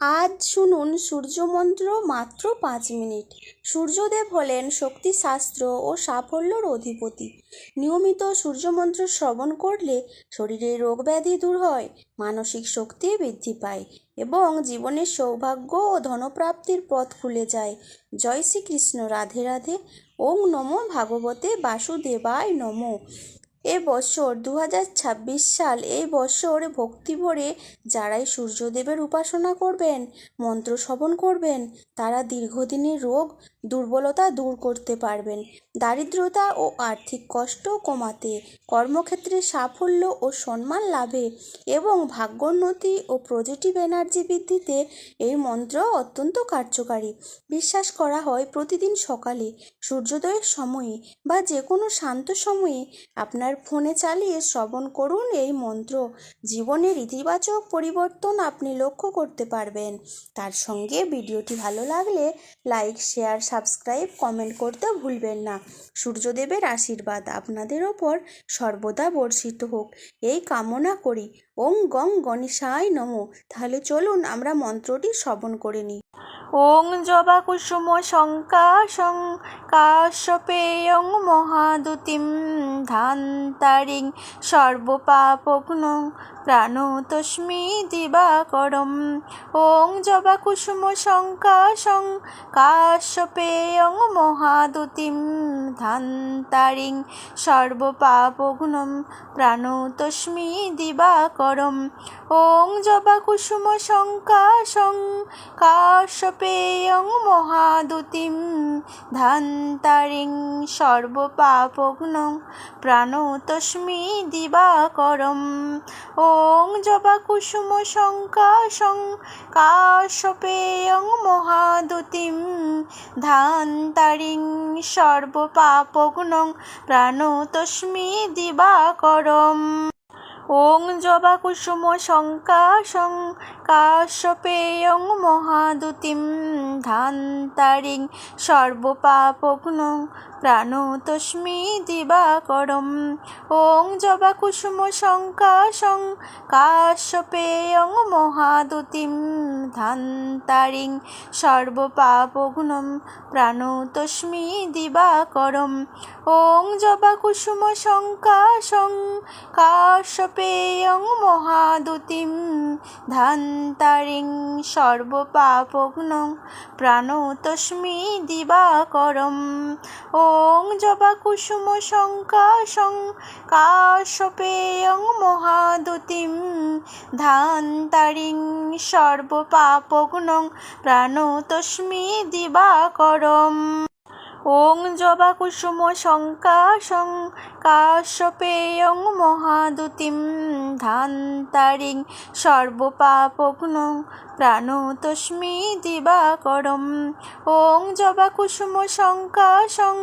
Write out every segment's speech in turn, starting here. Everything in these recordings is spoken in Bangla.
আজ শুনুন সূর্যমন্ত্র মাত্র 5 মিনিট। সূর্যদেব হলেন শক্তিশাস্ত্র ও সাফল্যর অধিপতি। নিয়মিত সূর্যমন্ত্র শ্রবণ করলে শরীরের রোগব্যাধি দূর হয়, মানসিক শক্তি বৃদ্ধি পায় এবং জীবনের সৌভাগ্য ও ধনপ্রাপ্তির পথ খুলে যায়। জয় শ্রীকৃষ্ণ। রাধে রাধে। ওং নমো ভাগবতে বাসুদেবায় নমো। এ বছর 2026 সাল, এই বছর ভক্তি ভরে যারাই সূর্যদেবের উপাসনা করবেন, মন্ত্র শ্রবণ করবেন, তারা দীর্ঘদিনের রোগ দুর্বলতা দূর করতে পারবেন, দারিদ্রতা ও আর্থিক কষ্ট কমাতে, কর্মক্ষেত্রে সাফল্য ও সম্মান লাভে এবং ভাগ্যোন্নতি ও পজিটিভ এনার্জি বৃদ্ধিতে এই মন্ত্র অত্যন্ত কার্যকারী। বিশ্বাস করা হয় প্রতিদিন সকালে সূর্যোদয়ের সময়ে বা যে কোনো শান্ত সময়ে আপনার ফোনে চালিয়ে শ্রবণ করুন এই মন্ত্র। জীবনের ইতিবাচক পরিবর্তন আপনি লক্ষ্য করতে পারবেন। তার সঙ্গে ভিডিওটি ভালো লাগলে লাইক, শেয়ার, সাবস্ক্রাইব, কমেন্ট করতে ভুলবেন না। সূর্যদেবের আশীর্বাদ আপনাদের ওপর সর্বদা বর্ষিত হোক, এই কামনা করি। ওং গং গণেশায় নমঃ। তাহলে চলুন আমরা মন্ত্রটি শ্রবণ করে নিই। ওং জবা কুসুম শঙ্কাশং কাশ্যপেয়ং মহাদুতিম ধান্তারিং সর্বপাপঘ্নং প্রাণতস্মি দিবাকরম। ওং জবা কুসুম শঙ্কাশং কাশ্যপেয়ং মহাদুতিম ধান্তারিং সর্বপাপঘ্নং প্রাণতস্মি দিবাকরম। ওং জবা কুসুম শঙ্কাশং কাশ্যপেয়ং মহাদুতিম ধান্তারিং সর্বপাপঘ্নং প্রাণতস্মি দিবাকরম। ওং জবা কুসুম শঙ্কাশং কাশ্যপেয়ং মহাদুতিম ধান্তারিং সর্বপাপঘ্নং প্রাণতস্মি দিবাকরম। ওং জবা কুসুম শঙ্কাশং কাশ্যপেয়ং মহাদুতিম ধান্তারিং সর্বপাপঘ্নং প্রাণতস্মি দিবাকরম। ওং জবা কুসুম শঙ্কাশং কাশ্যপেয়ং মহাদুতিম ধান্তারিং সর্বপাপঘ্নং প্রাণতস্মি দিবাকরম। ওং জবা কুসুম শঙ্কাশং কাশ্যপেয়ং মহাদুতিম ধান্তারিং সর্বপাপঘ্নং প্রাণতস্মি দিবাকরম। ওং জবা কুসুম শঙ্কাশং কাশ্যপেয়ং মহাদুতিম ধান্তারিং সর্বপাপঘ্নং প্রাণতস্মি দিবাকরম। ওং জবা কুসুম শঙ্কাশং কাশ্যপেয়ং মহাদুতিম ধান্তারিং সর্বপাপঘ্নং প্রাণতস্মি দিবাকরম। ওং জবা কুসুম শঙ্কাশং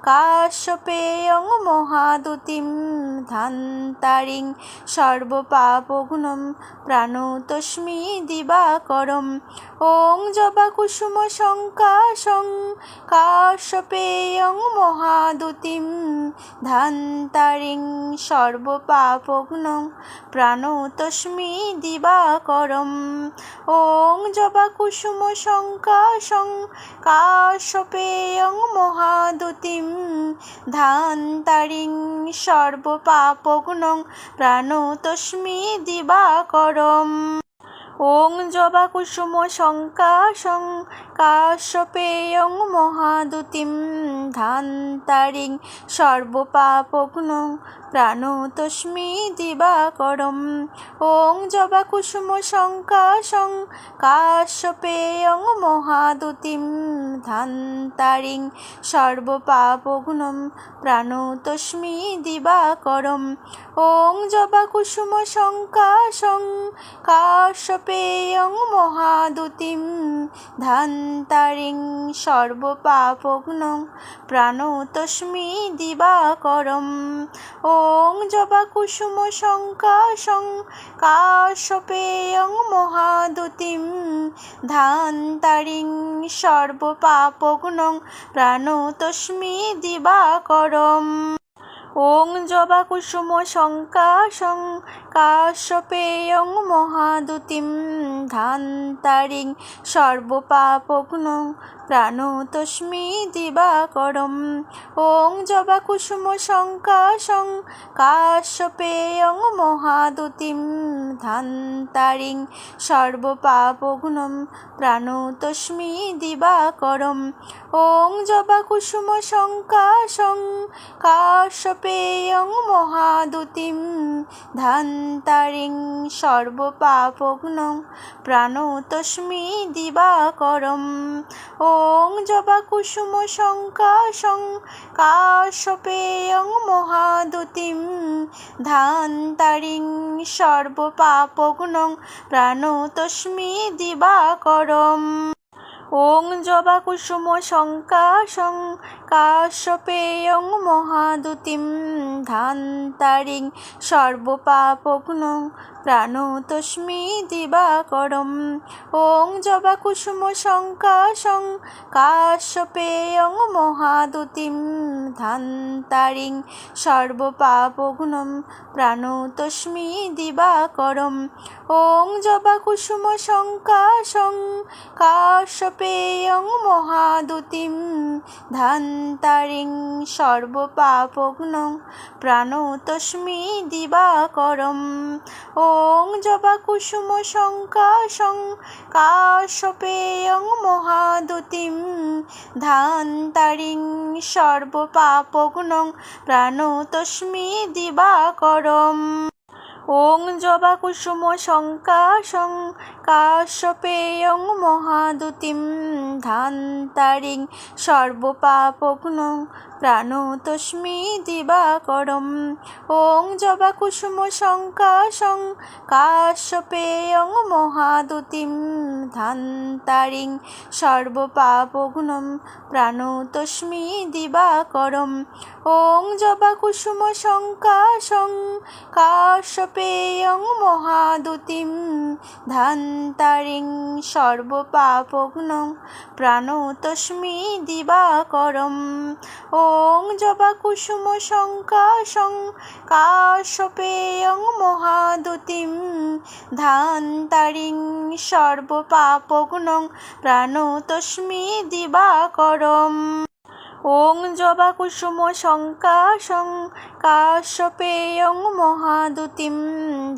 কাশ্যপেয়ং মহাদুতিম ধান্তারিং সর্বপাপঘ্নং প্রাণতস্মি দিবাকরম। ওং জবা কুসুম শঙ্কাশং কাশ্যপেয়ং মহাদুতিম ধান্তারিং সর্বপাপঘ্নং প্রাণতস্মি দিবাকরম। ওং জবা কুসুম শঙ্কাশং কাশ্যপেয়ং মহাদুতিম ধান্তারিং সর্বপাপঘ্নং প্রাণতস্মি দিবাকরম। ওং জবা কুসুম শঙ্কাশং কাশ্যপেয়ং মহাদুতিম ধান্তারিং সর্বপাপঘ্নং প্রাণতস্মি দিবাকরম। ওং জবা কুসুম শঙ্কাশং কাশ্যপেয়ং মহাদুতিম ধান্তারিং সর্বপাপঘ্নং প্রাণতস্মি দিবাকরম। ওং জবা কুসুম শঙ্কাশং কাশ্যপেয়ং মহাদুতিম ধান্তারিং সর্বপাপঘ্নং প্রাণতস্মি দিবাকরম। ওং জবা কুসুম শঙ্কাশং কাশ্যপেয়ং মহাদুতিম ধান্তারিং সর্বপাপঘ্নং প্রাণতস্মি দিবাকরম। ওং জবা কুসুম শঙ্কাশং কাশ্যপেয়ং মহাদুতিম ধান্তারিং সর্বপাপঘ্নং প্রাণতস্মি দিবাকরম। ওং জবা কুসুম শঙ্কাশং কাশ্যপেয়ং মহাদুতিম ধান্তারিং সর্বপাপঘ্নং প্রাণতস্মি দিবাকরম। ওং জবা কুসুম শঙ্কাশং কাশ্যপেয়ং মহাদুতিম ধান্তারিং সর্বপাপঘ্নং প্রাণতস্মি দিবাকরম। ওং জবা কুসুম শঙ্কাশং কাশ্যপেয়ং মহাদুতিম ধান্তারিং সর্বপাপঘ্নং প্রাণতস্মি দিবাকরম। ওং জবা কুসুম শঙ্কাশং কাশ্যপেয়ং মহাদুতিম ধান্তারিং সর্বপাপঘ্নং প্রাণতস্মি দিবাকরম। ওং জবা কুসুম শঙ্কাশং কাশ্যপেয়ং মহাদুতিম ধান্তারিং সর্বপাপঘ্নং প্রাণতস্মি দিবাকরম। ওং জবা কুসুম শঙ্কাশং কাশ্যপেয়ং মহাদুতিম ধান্তারিং সর্বপাপঘ্নং প্রাণতস্মি দিবাকরম। ওং জবা কুসুম শঙ্কাশং কাশ্যপেয়ং মহাদুতিম ধান্তারিং সর্বপাপঘ্নং প্রাণতস্মি দিবাকরম। ওং জবা কুসুম শঙ্কাশং কাশ্যপেয়ং মহাদুতিম ধান্তারিং সর্বপাপঘ্নং প্রাণতস্মি দিবাকরম। ওং জবা কুসুম শঙ্কাশং কাশ্যপেয়ং মহাদুতিম ধান্তারিং সর্বপাপঘ্নং প্রাণতস্মি দিবাকরম। ওং জবা কুসুম শঙ্কাশং কাশ্যপেয়ং মহাদুতিম ধান্তারিং সর্বপাপঘ্নং প্রাণতস্মি দিবাকরম। ওং জবা কুসুম শঙ্কাশং কাশ্যপেয়ং মহাদুতিম ধান্তারিং সর্বপাপঘ্নং প্রাণতস্মি দিবাকরম। ওং জবা কুসুম শঙ্কাশং কাশ্যপেয়ং মহাদুতিম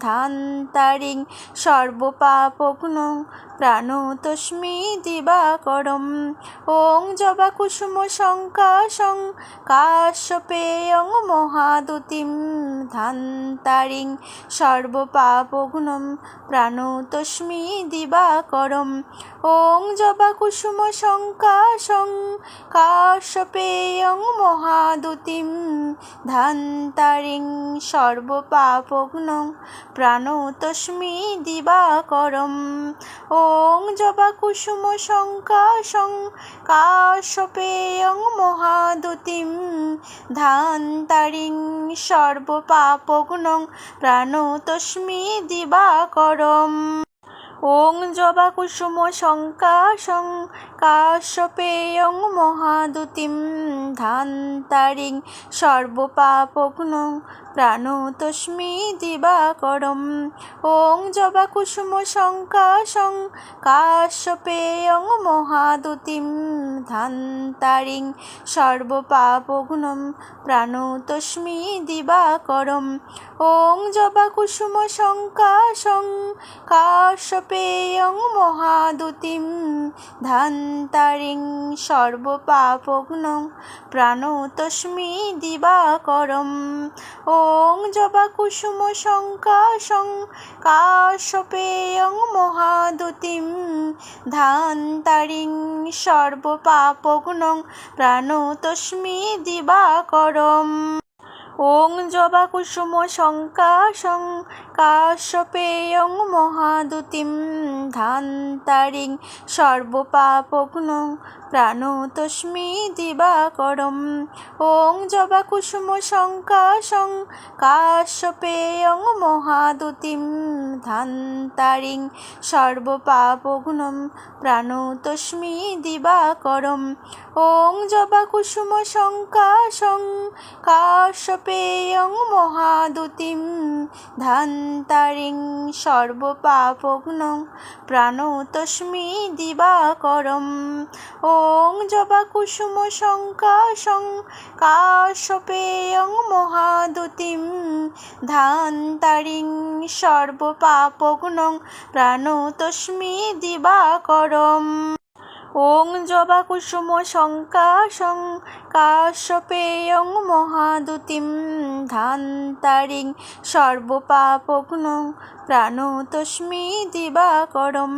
ধান্তারিং সর্বপাপঘ্নং প্রাণতস্মি দিবাকরম। ওং জবা কুসুম শঙ্কাশং কাশ্যপেয়ং মহাদুতিম ধান্তারিং সর্বপাপঘ্নং প্রাণতস্মি দিবাকরম। ওং জবা কুসুম শঙ্কাশং কাশ্যপেয়ং মহাদুতিম ধান্তারিং সর্বপাপঘ্নং প্রাণতস্মি দিবাকরম। ওং জবা কুসুম শঙ্কাশং কাশ্যপেয়ং মহাদুতিম ধান্তারিং সর্বপাপঘ্নং প্রাণতস্মি দিবাকরম। ওং জবা কুসুম শঙ্কাশং কাশ্যপেয়ং মহাদুতিম ধান্তারিং সর্বপাপঘ্নং প্রাণতস্মি দিবাকরম। ওং জবা কুসুম শঙ্কাশং কাশ্যপেয়ং মহাদুতিম ধান্তারিং সর্বপাপঘ্নং প্রাণতস্মি দিবাকরম। ওং জবা কুসুম শঙ্কাশং কাশ্যপেয়ং মহাদুতিম ধান্তারিং সর্বপাপঘ্নং প্রাণতস্মি দিবাকরম। ওং জবা কুসুম শঙ্কাশং কাশ্যপেয়ং মহাদুতিম ধান্তারিং সর্বপাপঘ্নং প্রাণতস্মি দিবাকরম। ওং জবা কুসুম শঙ্কাশং কাশ্যপেয়ং মহাদুতিম ধান্তারিং সর্বপাপঘ্নং প্রাণতস্মি দিবাকরম। ওং জবা কুসুম শঙ্কাশং কাশ্যপেয়ং মহাদুতিম ধান্তারিং সর্বপাপঘ্নং প্রাণতস্মি দিবাকরম। ওং জবা কুসুম শঙ্কাশং কাশ্যপেয়ং কাশ্যপেয়ং মহাদুতিম ধান্তারিং সর্বপাপঘ্নং প্রাণতস্মি দিবাকরম। ওং জবাকুসুম শঙ্কাশং কাশ্যপেয়ং মহাদুতিম ধান্তারিং সর্বপাপঘ্নং প্রাণতস্মি দিবাকরম। ওং জবাকুসুম শঙ্কাশং কাশ্যপেয়ং মহাদুতিম ধান্তারিং সর্বপাপঘ্নং প্রাণতস্মি দিবাকরম।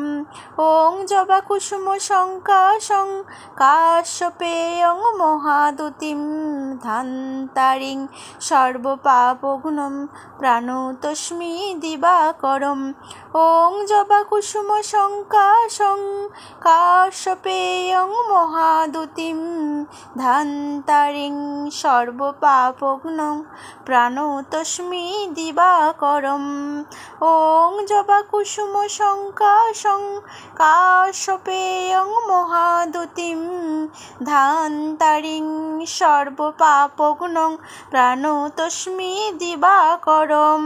ওং জবাকুসুম শঙ্কাশং কাশ্যপেয়ং মহাদুতিম ধান্তারিং সর্বপাপঘ্নং প্রাণতস্মি দিবাকরম। ওং জবাকুসুম শঙ্কাশং কাশ্যপেয়ং মহাদুতিম ধান্তারিং সর্বপাপঘ্নং প্রাণতস্মি দিবাকরম। ওং জবাকুসুম শঙ্কাশং কাশ্যপেয়ং মহাদুতিম ধান্তারিং সর্বপাপঘ্নং প্রাণতস্মি দিবাকরম।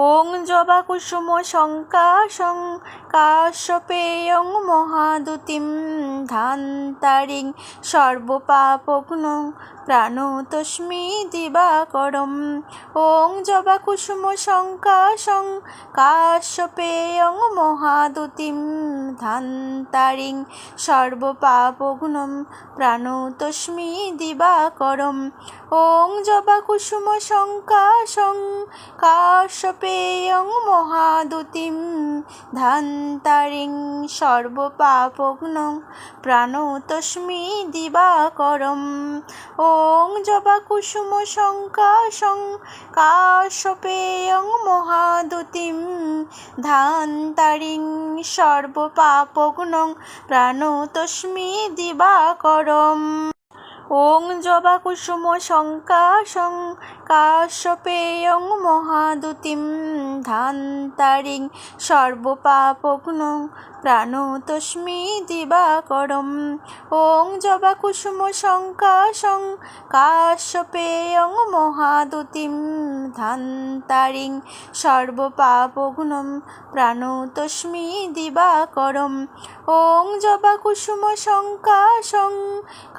ওং জবাকুসুম শঙ্কাশং কাশ্যপেয়ং মহাদুতিম ধান্তারিং সর্বপাপঘ্নং প্রাণতস্মি দিবাকরম। ওং জবাকুসুম শঙ্কাশং কাশ্যপেয়ং মহাদুতিম ধান্তারিং সর্বপাপঘ্নং প্রাণতস্মি দিবাকরম। ওং জবাকুসুম শঙ্কাশং কাশ্যপেয়ং মহাদুতিম ধান্তারিং সর্বপাপঘ্নং প্রাণতস্মি দিবাকরম। ওং জবাকুসুম শঙ্কাশং কাশ্যপেয়ং মহাদুতিম ধান্তারিং সর্বপাপঘ্নং প্রাণতস্মি দিবাকরম। ওং জবাকুসুম শঙ্কাশং কাশ্যপেয়ং মহাদুতিম ধান্তারিং সর্বপাপঘ্নং প্রাণতস্মি দিবাকরম। ওং জবাকুসুম শঙ্কাশং কাশ্যপেয়ং মহাদুতিম ধান্তারিং সর্বপাপঘ্নং প্রাণতস্মি দিবাকরম। ওং জবাকুসুম শঙ্কাশং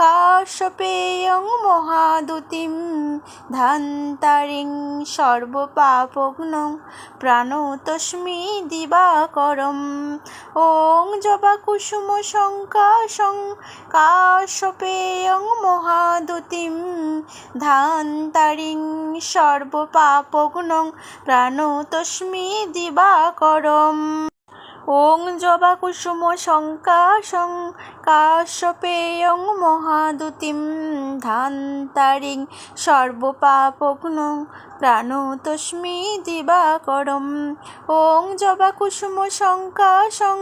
কাশ্যপেয়ং মহাদুতিম ধান্তারিং সর্বপাপঘ্নং প্রাণতস্মি দিবাকরম। ওং জবাকুসুম শঙ্কাশং কাশ্যপেয়ং মহাদুতিম ধান্তারিং সর্বপাপঘ্নং প্রাণতস্মি দিবাকরম। ওং জবাকুসুম শঙ্কাশং কাশ্যপেয়ং মহাদুতিম ধান্তারিং সর্বপাপঘ্নং প্রাণতস্মি দিবাকরম। ওং জবাকুসুম শঙ্কাশং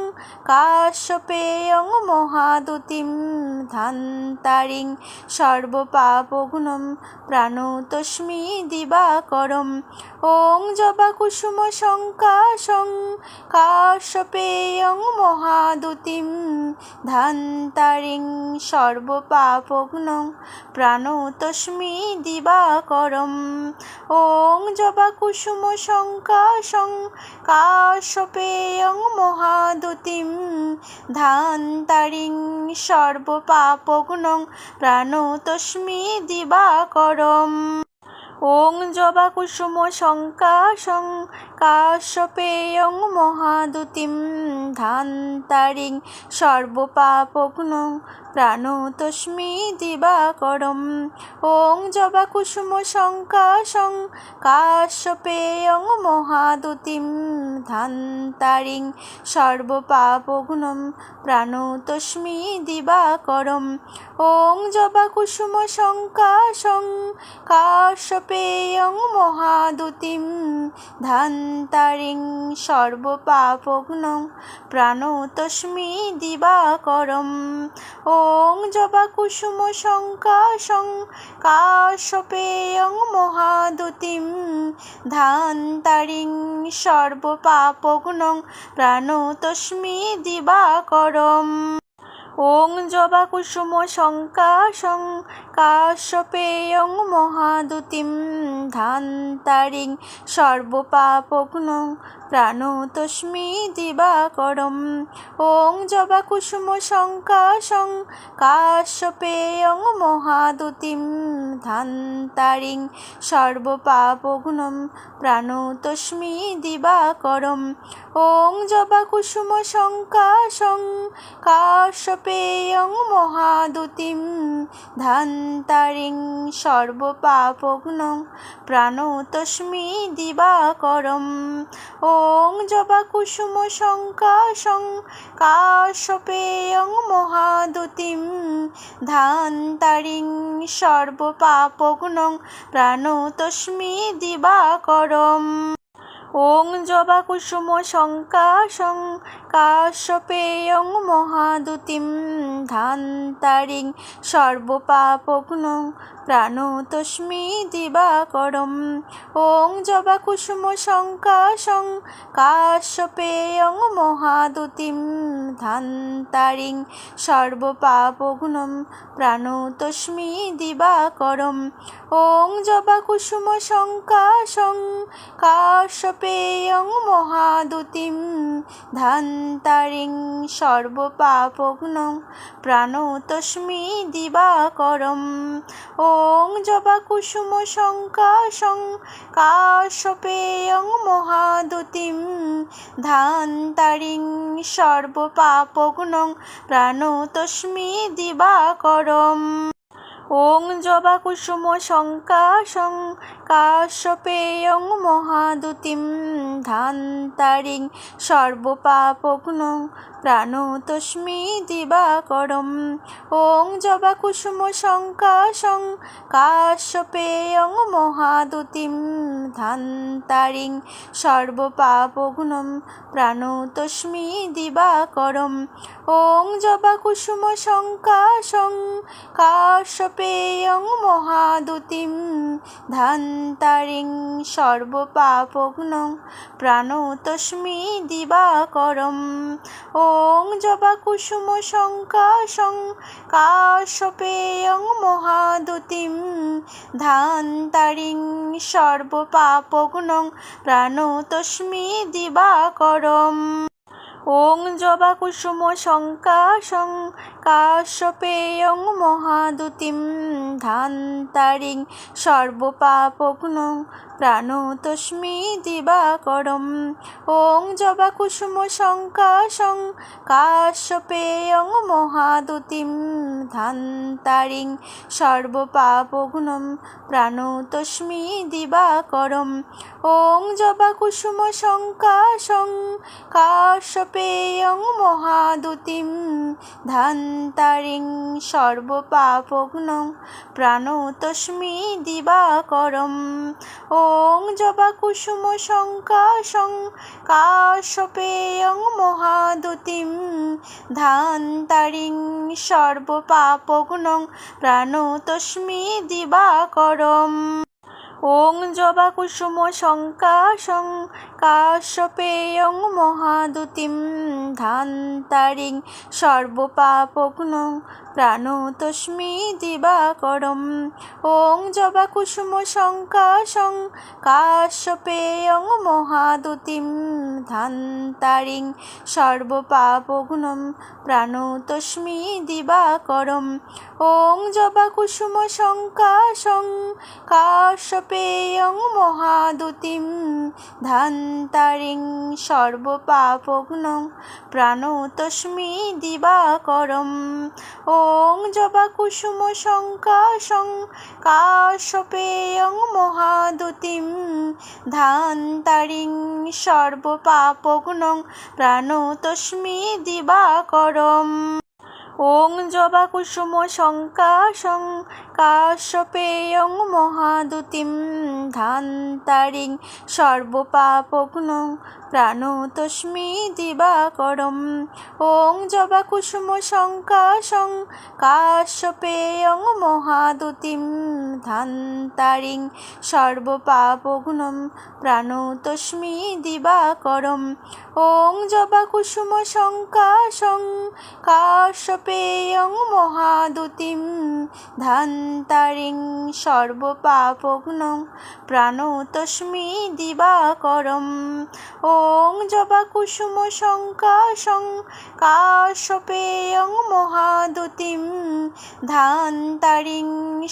কাশ্যপেয়ং মহাদুতিম ধান্তারিং সর্বপাপঘ্নং প্রাণতস্মি দিবাকরম। ওং জবাকুসুম শঙ্কাশং কাশ্যপেয়ং মহাদুতিম ধান্তারিং সর্বপাপঘ্নং প্রাণতস্মি দিবাকরম। ওং জবাকুসুম শঙ্কাশং কাশ্যপেয়ং মহাদুতিম ধান্তারিং সর্বপাপঘ্নং প্রাণতস্মি দিবাকরম। ওং জবাকুসুম শঙ্কাশং কাশ্যপেয়ং মহাদুতিম ধান্তারিং সর্বপাপঘ্নং প্রাণতস্মি দিবাকরম। ওং জবাকুসুম শঙ্কাশং কাশ্যপেয়ং মহাদুতিম ধান্তারিং সর্বপাপঘ্নং প্রাণতস্মি দিবাকরম। ওং জবাকুসুম শঙ্কাশং কাশ্যপেয়ং মহাদুতিম ধান্তারিং সর্বপাপঘ্নং প্রাণতস্মি দিবাকরম। ওং জবাকুসুম শঙ্কাশং কাশ্যপেয়ং মহাদুতিম ধান্তারিং সর্বপাপঘ্নং প্রাণতস্মি দিবাকরম। ওং জবা কুসুম শঙ্কাশং কাশ্যপেয়ং মহাদুতিম ধান্তারিং সর্বপাপঘ্নং প্রাণতস্মি দিবাকরম। ওং জবা কুসুম শঙ্কাশং কাশ্যপেয়ং মহাদুতিম ধান্তারিং সর্বপাপঘ্নং প্রাণতস্মি দিবাকরম। ওং জবা কুসুম শঙ্কাশং কাশ্যপেয়ং মহাদুতিম ধান্তারিং সর্বপাপঘ্নং প্রাণতস্মি দিবাকরম। ওং জবা কুসুম শঙ্কাশং কাশ্যপেয়ং মহাদুতিম ধান্তারিং সর্বপাপঘ্নং প্রাণতস্মি দিবাকরম। ওং জবা কুসুম শঙ্কাশং কাশ্যপেয়ং মহাদুতিম ধান্তারিং সর্বপাপঘ্নং প্রাণতস্মি দিবাকরম। ওং জবা কুসুম শঙ্কাশং কাশ্যপেয়ং মহাদুতিম ধান্তারিং সর্বপাপঘ্নং প্রাণতস্মি দিবাকরম। ওং জবা কুসুম শঙ্কাশং কাশ্যপেয়ং মহাদুতিম ধান্তারিং সর্বপাপঘ্নং প্রাণতস্মি দিবাকরম। ওং জবা কুসুম শঙ্কাশং কাশ্যপেয়ং মহাদুতিম ধান্তারিং সর্বপাপঘ্নং প্রাণতস্মি দিবাকরম। ওং জবা কুসুম শঙ্কাশং কাশ্যপেয়ং মহাদুতিম ধান্তারিং সর্বপাপঘ্নং প্রাণতস্মি দিবাকরম। ওং জবা কুসুম শঙ্কাশং কাশ্যপেয়ং মহাদুতিম ধান্তারিং সর্বপাপঘ্নং প্রাণতস্মি দিবাকরম। ওং জবা কুসুম শঙ্কাশং কাশ্যপেয়ং মহাদুতিম ধান্তারিং সর্বপাপঘ্নং প্রাণতস্মি দিবাকরম। ওং জবা কুসুম শঙ্কাশং কাশ্যপেয়ং মহাদুতিম ধান্তারিং সর্বপাপঘ্নং প্রাণতস্মি দিবাকরম। ওং জবা কুসুম শঙ্কাশং কাশ্যপেয়ং মহাদুতিম ধান্তারিং সর্বপাপঘ্নং প্রাণতস্মি দিবাকরম। ওং জবা কুসুম শঙ্কাশং কাশ্যপেয়ং মহাদুতিম ধান্তারিং সর্বপাপঘ্নং প্রাণতস্মি দিবাকরম। ওং জবা কুসুম শঙ্কাশং কাশ্যপেয়ং মহাদুতিম ধান্তারিং সর্বপাপঘ্নং প্রাণতস্মি দিবাকরম। ওং জবা কুসুম শঙ্কাশং কাশ্যপেয়ং মহাদুতিম ধান্তারিং সর্বপাপঘ্নং প্রাণতস্মি দিবাকরম। ওং জবা কুসুম শঙ্কাশং কাশ্যপেয়ং মহাদুতিম ধান্তারিং সর্বপাপঘ্নং প্রাণতস্মি দিবাকরম। ওং জবা কুসুম শঙ্কাশং কাশ্যপেয়ং মহাদুতিম ধান্তারিং সর্বপাপঘ্নং প্রাণতস্মি দিবাকরম। ওং জবা কুসুম শঙ্কাশং কাশ্যপেয়ং মহাদুতিম ধান্তারিং সর্বপাপঘ্নং প্রাণতস্মি দিবাকরম। ওং জবা কুসুম শঙ্কাশং কাশ্যপেয়ং মহাদুতিম ধান্তারিং সর্বপাপঘ্নং প্রাণতস্মি দিবাকরম। ওং জবা কুসুম শঙ্কাশং কাশ্যপেয়ং মহাদুতিম ধান্তারিং সর্বপাপঘ্নং প্রাণতস্মি দিবাকরম। ওং জবা কুসুম শঙ্কাশং কাশ্যপেয়ং মহাদুতিম ধান্তারিং সর্বপাপঘ্নং প্রাণতস্মি দিবাকরম। ওং জবা কুসুম শঙ্কাশং কাশ্যপেয়ং কাশ্যপেয়ং মহাদুতিম ধান্তারিং সর্বপাপঘ্নং প্রাণতস্মি দিবাকরম। ওং জবাকুসুম শঙ্কাশং কাশ্যপেয়ং মহাদুতিম ধান্তারিং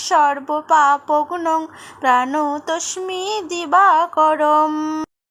সর্বপাপঘ্নং প্রাণতস্মি দিবাকরম।